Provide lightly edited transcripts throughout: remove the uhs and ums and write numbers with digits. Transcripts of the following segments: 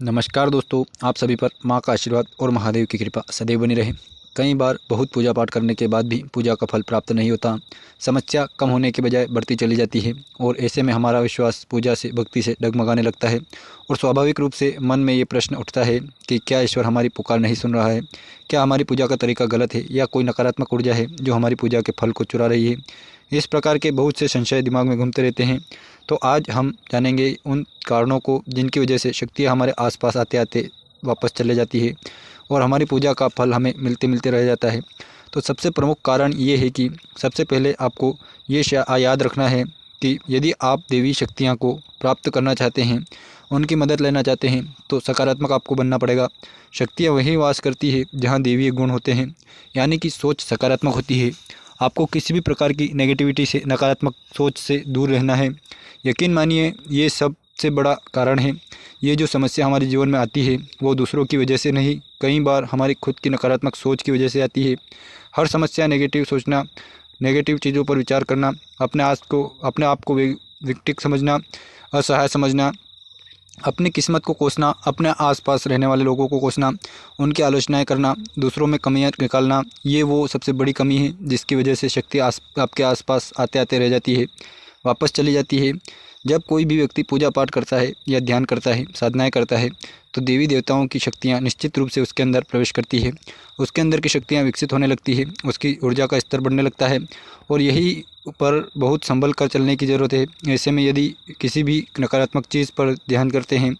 नमस्कार दोस्तों, आप सभी पर माँ का आशीर्वाद और महादेव की कृपा सदैव बनी रहे। कई बार बहुत पूजा पाठ करने के बाद भी पूजा का फल प्राप्त नहीं होता। समस्या कम होने के बजाय बढ़ती चली जाती है और ऐसे में हमारा विश्वास पूजा से भक्ति से डगमगाने लगता है और स्वाभाविक रूप से मन में ये प्रश्न उठता है कि क्या ईश्वर हमारी पुकार नहीं सुन रहा है? क्या हमारी पूजा का तरीका गलत है या कोई नकारात्मक ऊर्जा है जो हमारी पूजा के फल को चुरा रही है? इस प्रकार के बहुत से संशय दिमाग में घूमते रहते हैं। तो आज हम जानेंगे उन कारणों को जिनकी वजह से शक्तियाँ हमारे आसपास आते आते वापस चले जाती है और हमारी पूजा का फल हमें मिलते मिलते रह जाता है। तो सबसे प्रमुख कारण ये है कि सबसे पहले आपको ये याद रखना है कि यदि आप देवी शक्तियाँ को प्राप्त करना चाहते हैं, उनकी मदद लेना चाहते हैं, तो सकारात्मक आपको बनना पड़ेगा। शक्तियाँ वहीं वास करती है जहाँ दैवीय गुण होते हैं, यानी कि सोच सकारात्मक होती है। आपको किसी भी प्रकार की नेगेटिविटी से, नकारात्मक सोच से दूर रहना है। यकीन मानिए, ये सबसे बड़ा कारण है। ये जो समस्या हमारे जीवन में आती है वो दूसरों की वजह से नहीं, कई बार हमारी खुद की नकारात्मक सोच की वजह से आती है। हर समस्या नेगेटिव सोचना, नेगेटिव चीज़ों पर विचार करना, अपने आप को विक्टिम समझना, असहाय समझना, अपनी किस्मत को कोसना, अपने आसपास रहने वाले लोगों को कोसना, उनकी आलोचनाएं करना, दूसरों में कमियां निकालना, ये वो सबसे बड़ी कमी है जिसकी वजह से शक्ति आपके आसपास आते आते रह जाती है, वापस चली जाती है। जब कोई भी व्यक्ति पूजा पाठ करता है या ध्यान करता है, साधनाएं करता है, तो देवी देवताओं की शक्तियाँ निश्चित रूप से उसके अंदर प्रवेश करती है। उसके अंदर की शक्तियाँ विकसित होने लगती है, उसकी ऊर्जा का स्तर बढ़ने लगता है और यही पर बहुत संभल कर चलने की ज़रूरत है। ऐसे में यदि किसी भी नकारात्मक चीज़ पर ध्यान करते हैं,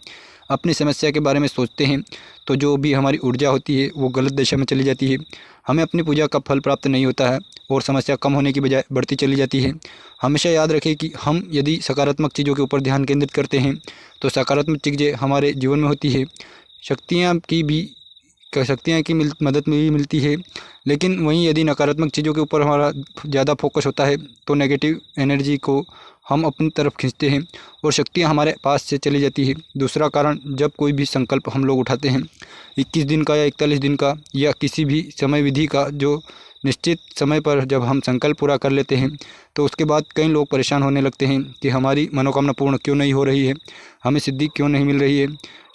अपनी समस्या के बारे में सोचते हैं, तो जो भी हमारी ऊर्जा होती है वो गलत दिशा में चली जाती है। हमें अपनी पूजा का फल प्राप्त नहीं होता है और समस्या कम होने की बजाय बढ़ती चली जाती है। हमेशा याद रखें कि हम यदि सकारात्मक चीज़ों के ऊपर ध्यान केंद्रित करते हैं तो सकारात्मक चीज़ें हमारे जीवन में होती है। शक्तियाँ की मदद में भी मिलती है, लेकिन वहीं यदि नकारात्मक चीज़ों के ऊपर हमारा ज़्यादा फोकस होता है तो नेगेटिव एनर्जी को हम अपनी तरफ खींचते हैं और शक्तियाँ हमारे पास से चली जाती है। दूसरा कारण, जब कोई भी संकल्प हम लोग उठाते हैं, 21 दिन का या 41 दिन का या किसी भी समय विधि का, जो निश्चित समय पर जब हम संकल्प पूरा कर लेते हैं तो उसके बाद कई लोग परेशान होने लगते हैं कि हमारी मनोकामना पूर्ण क्यों नहीं हो रही है, हमें सिद्धि क्यों नहीं मिल रही है।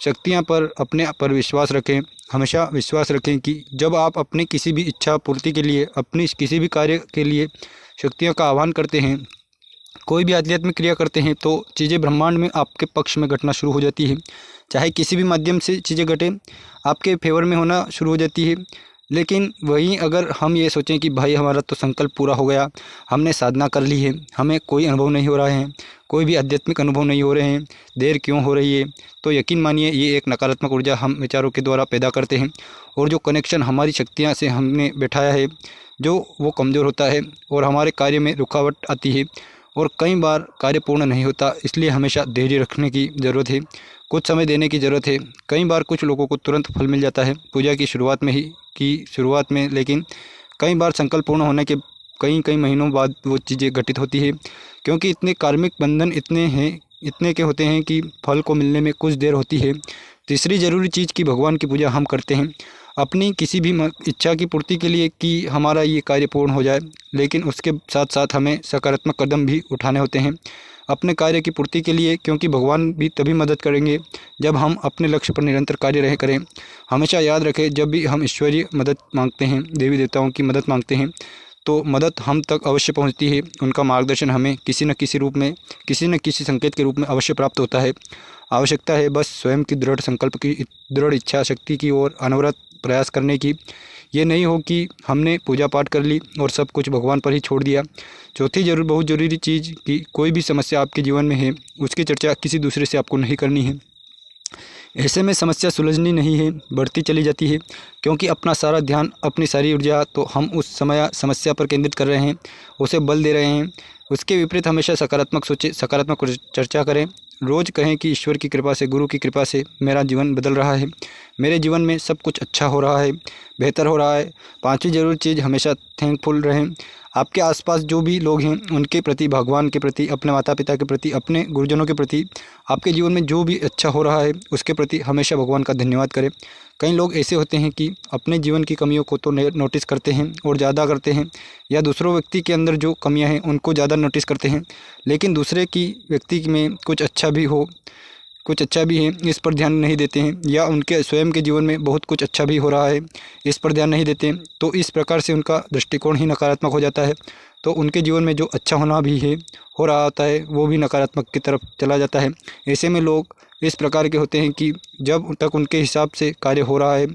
शक्तियाँ पर अपने पर विश्वास रखें। हमेशा विश्वास रखें कि जब आप अपनी किसी भी इच्छा पूर्ति के लिए, अपनी किसी भी कार्य के लिए शक्तियों का आह्वान करते हैं, कोई भी आध्यात्मिक क्रिया करते हैं, तो चीज़ें ब्रह्मांड में आपके पक्ष में घटना शुरू हो जाती है। चाहे किसी भी माध्यम से चीज़ें घटें, आपके फेवर में होना शुरू हो जाती है। लेकिन वहीं अगर हम ये सोचें कि भाई हमारा तो संकल्प पूरा हो गया, हमने साधना कर ली है, हमें कोई अनुभव नहीं हो रहा है, कोई भी आध्यात्मिक अनुभव नहीं हो रहे हैं, देर क्यों हो रही है, तो यकीन मानिए ये एक नकारात्मक ऊर्जा हम विचारों के द्वारा पैदा करते हैं और जो कनेक्शन हमारी शक्तियाँ से हमने बैठाया है, जो वो कमज़ोर होता है और हमारे कार्य में रुकावट आती है और कई बार कार्य पूर्ण नहीं होता। इसलिए हमेशा धैर्य रखने की ज़रूरत है, कुछ समय देने की ज़रूरत है। कई बार कुछ लोगों को तुरंत फल मिल जाता है पूजा की शुरुआत में, लेकिन कई बार संकल्प पूर्ण होने के कई महीनों बाद वो चीज़ें घटित होती है, क्योंकि इतने कार्मिक बंधन इतने के होते हैं कि फल को मिलने में कुछ देर होती है। तीसरी ज़रूरी चीज़ कि भगवान की पूजा हम करते हैं अपनी किसी भी इच्छा की पूर्ति के लिए कि हमारा ये कार्य पूर्ण हो जाए, लेकिन उसके साथ साथ हमें सकारात्मक कदम भी उठाने होते हैं अपने कार्य की पूर्ति के लिए, क्योंकि भगवान भी तभी मदद करेंगे जब हम अपने लक्ष्य पर निरंतर कार्य करें। हमेशा याद रखें, जब भी हम ईश्वरीय मदद मांगते हैं, देवी देवताओं की मदद मांगते हैं, तो मदद हम तक अवश्य पहुंचती है। उनका मार्गदर्शन हमें किसी न किसी रूप में, किसी न किसी संकेत के रूप में अवश्य प्राप्त होता है। आवश्यकता है बस स्वयं की दृढ़ संकल्प की, दृढ़ इच्छा शक्ति की और अनवरत प्रयास करने की। ये नहीं हो कि हमने पूजा पाठ कर ली और सब कुछ भगवान पर ही छोड़ दिया। चौथी बहुत ज़रूरी चीज़ कि कोई भी समस्या आपके जीवन में है, उसकी चर्चा किसी दूसरे से आपको नहीं करनी है। ऐसे में समस्या सुलझनी नहीं है, बढ़ती चली जाती है, क्योंकि अपना सारा ध्यान, अपनी सारी ऊर्जा तो हम उस समस्या पर केंद्रित कर रहे हैं, उसे बल दे रहे हैं। उसके विपरीत हमेशा सकारात्मक सोचें, सकारात्मक चर्चा करें। रोज़ कहें कि ईश्वर की कृपा से, गुरु की कृपा से मेरा जीवन बदल रहा है, मेरे जीवन में सब कुछ अच्छा हो रहा है, बेहतर हो रहा है। पांचवी ज़रूरी चीज़, हमेशा थैंकफुल रहें। आपके आसपास जो भी लोग हैं उनके प्रति, भगवान के प्रति, अपने माता पिता के प्रति, अपने गुरुजनों के प्रति, आपके जीवन में जो भी अच्छा हो रहा है उसके प्रति हमेशा भगवान का धन्यवाद करें। कई लोग ऐसे होते हैं कि अपने जीवन की कमियों को तो नोटिस करते हैं और ज़्यादा करते हैं, या दूसरों व्यक्ति के अंदर जो कमियां हैं उनको ज़्यादा नोटिस करते हैं, लेकिन दूसरे की व्यक्ति में कुछ अच्छा भी हो, कुछ अच्छा भी है इस पर ध्यान नहीं देते हैं, या उनके स्वयं के जीवन में बहुत कुछ अच्छा भी हो रहा है इस पर ध्यान नहीं देते हैं, तो इस प्रकार से उनका दृष्टिकोण ही नकारात्मक हो जाता है। तो उनके जीवन में जो अच्छा होना भी है हो रहा होता है वो भी नकारात्मक की तरफ चला जाता है। ऐसे में लोग इस प्रकार के होते हैं कि जब तक उनके हिसाब से कार्य हो रहा है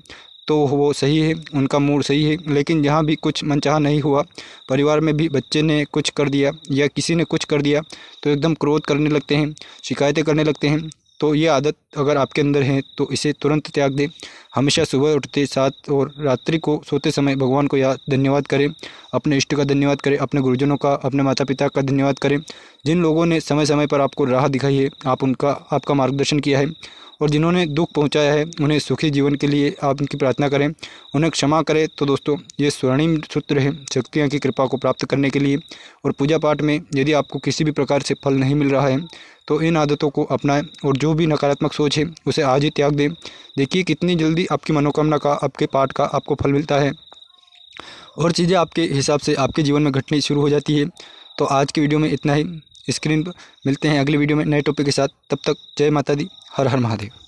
तो वो सही है, उनका मूड सही है, लेकिन जहाँ भी कुछ मनचाहा नहीं हुआ, परिवार में भी बच्चे ने कुछ कर दिया या किसी ने कुछ कर दिया तो एकदम क्रोध करने लगते हैं, शिकायतें करने लगते हैं। तो ये आदत अगर आपके अंदर है तो इसे तुरंत त्याग दें। हमेशा सुबह उठते साथ और रात्रि को सोते समय भगवान को धन्यवाद करें, अपने इष्ट का धन्यवाद करें, अपने गुरुजनों का, अपने माता पिता का धन्यवाद करें, जिन लोगों ने समय समय पर आपको राह दिखाई है, आपका मार्गदर्शन किया है, और जिन्होंने दुख पहुंचाया है उन्हें सुखी जीवन के लिए आप उनकी प्रार्थना करें, उन्हें क्षमा करें। तो दोस्तों ये स्वर्णिम सूत्र है शक्तियों की कृपा को प्राप्त करने के लिए। और पूजा पाठ में यदि आपको किसी भी प्रकार से फल नहीं मिल रहा है तो इन आदतों को अपनाएं और जो भी नकारात्मक सोच है उसे आज ही त्याग दें। देखिए कितनी जल्दी आपकी मनोकामना का, आपके पाठ का आपको फल मिलता है और चीज़ें आपके हिसाब से आपके जीवन में घटनी शुरू हो जाती है। तो आज की वीडियो में इतना ही। स्क्रीन पर मिलते हैं अगली वीडियो में नए टॉपिक के साथ। तब तक जय माता दी, हर हर महादेव।